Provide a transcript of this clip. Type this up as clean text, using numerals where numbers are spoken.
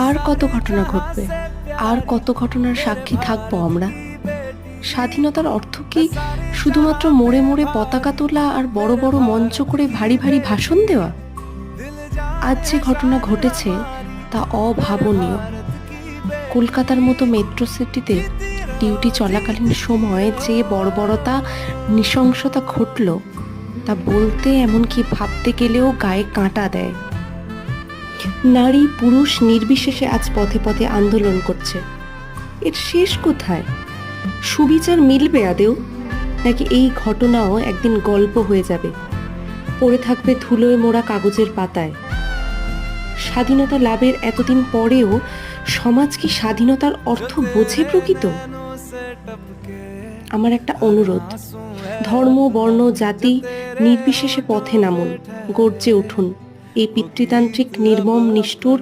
আর কত ঘটনা ঘটবে, আর কত ঘটনার সাক্ষী থাকবো আমরা? স্বাধীনতার অর্থ কি শুধুমাত্র মোড়ে মোড়ে পতাকা তোলা আর বড় বড় মঞ্চ করে ভারী ভারী ভাষণ দেওয়া? আজ যে ঘটনা ঘটেছে তা অভাবনীয়। কলকাতার মতো মেট্রো সিটিতে ডিউটি চলাকালীন সময় যে বর্বরতা, নৃশংসতা ঘটল, তা বলতে এমনকি ভাবতে গেলেও গায়ে কাঁটা দেয়। নারী পুরুষ নির্বিশেষে আজ পথে পথে আন্দোলন করছে। এর শেষ কোথায়? সুবিচার মিলবে আদেও, নাকি এই ঘটনাও একদিন গল্প হয়ে যাবে, পড়ে থাকবে ধুলোয় মোড়া কাগজের পাতায়? স্বাধীনতা লাভের এতদিন পরেও সমাজ কি স্বাধীনতার অর্থ বোঝে প্রকৃত? আমার একটা অনুরোধ, ধর্ম বর্ণ জাতি নির্বিশেষে পথে নামুন, গর্জে উঠুন এই পিতৃতান্ত্রিক নির্মম নিষ্ঠুর